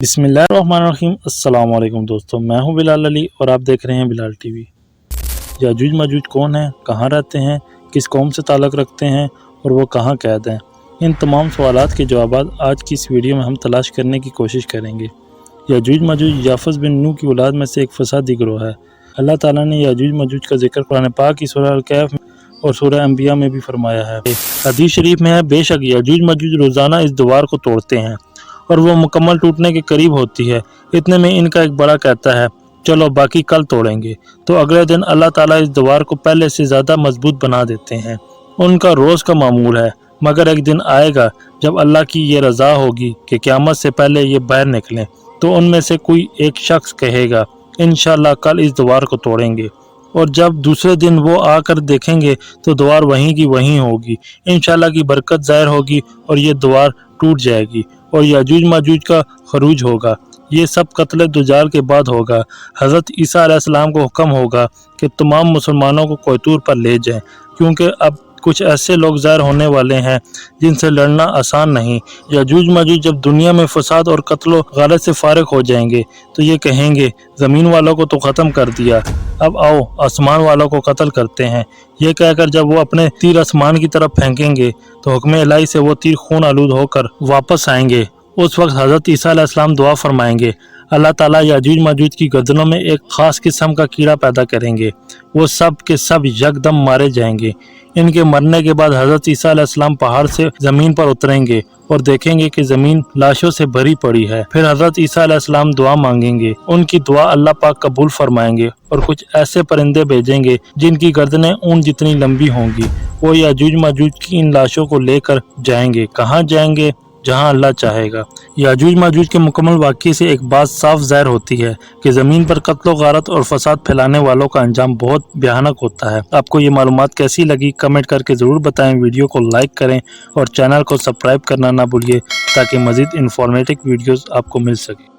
बिस्मिल्लाहिर्रहमानिर्रहीम। अस्सलाम वालेकुम दोस्तों, मैं हूं बिलाल अली और आप देख रहे हैं बिलाल टीवी। याजूज माजूज कौन है, कहां रहते हैं, किस कौम से ताल्लुक़ रखते हैं और वो कहां कैद हैं, इन तमाम सवालात के जवाब आज की इस वीडियो में हम तलाश करने की कोशिश करेंगे। याजूज माजूज याफस बिन नूह की औलाद में से एक फसादी गिरोह है। अल्लाह ताला ने याजूज माजूज का जिक्र कुरान पाक की सूरह अल-कहफ और सूरह अंबिया में भी फरमाया है। हदीस शरीफ में है, बेशक याजूज माजूज रोज़ाना इस दीवार को तोड़ते हैं और वो मुकम्मल टूटने के करीब होती है। इतने में इनका एक बड़ा कहता है, चलो बाकी कल तोड़ेंगे। तो अगले दिन अल्लाह ताला इस दीवार को पहले से ज़्यादा मजबूत बना देते हैं। उनका रोज़ का मामूल है, मगर एक दिन आएगा जब अल्लाह की ये रज़ा होगी कि क़यामत से पहले ये बाहर निकलें। तो उनमें से कोई एक शख्स कहेगा, इंशाअल्लाह कल इस दीवार को तोड़ेंगे। और जब दूसरे दिन वो आकर देखेंगे तो दीवार वहीं की वहीं होगी। इंशाअल्लाह की बरकत ज़ाहिर होगी और ये दीवार टूट जाएगी और याजूज माजूज का खरूज होगा। ये सब कत्ल दुजाल के बाद होगा। हज़रत ईसा अलैहिस्सलाम को हुक्म होगा कि तमाम मुसलमानों को कोयतूर पर ले जाएं, क्योंकि अब कुछ ऐसे लोग ज़ाहिर होने वाले हैं जिनसे लड़ना आसान नहीं। याजूज माजूज जब दुनिया में फसाद और कत्ल गारत से फारिग हो जाएंगे तो ये कहेंगे, ज़मीन वालों को तो ख़त्म कर दिया, अब आओ आसमान वालों को कत्ल करते हैं। ये कहकर जब वो अपने तीर आसमान की तरफ फेंकेंगे तो हुक्म इलाही से वो तीर खून आलूद होकर वापस आएंगे। उस वक्त हज़रत ईसा अलैहिस्सलाम दुआ फरमाएंगे, अल्लाह ताला याजूज माजूज की गर्दनों में एक ख़ास किस्म का कीड़ा पैदा करेंगे। वो सब के सब यकदम मारे जाएंगे। इनके मरने के बाद हज़रत ईसा अलैहिस्सलाम पहाड़ से ज़मीन पर उतरेंगे और देखेंगे कि ज़मीन लाशों से भरी पड़ी है। फिर हज़रत ईसा अलैहिस्सलाम दुआ मांगेंगे, उनकी दुआ अल्लाह पाक कबूल फरमाएंगे और कुछ ऐसे परिंदे भेजेंगे जिनकी गर्दनें ऊन जितनी लंबी होंगी। वो याजूज माजूज की इन लाशों को लेकर जाएंगे। कहाँ जाएंगे? जहां अल्लाह चाहेगा। याजूज माजूज के मुकम्मल वाक़ये से एक बात साफ ज़ाहिर होती है कि ज़मीन पर कत्ल गारत और फसाद फैलाने वालों का अंजाम बहुत भयानक होता है। आपको ये मालूमात कैसी लगी कमेंट करके ज़रूर बताएं। वीडियो को लाइक करें और चैनल को सब्सक्राइब करना ना भूलिए ताकि मज़ीद इंफॉर्मेटिव वीडियोज़ आपको मिल सके।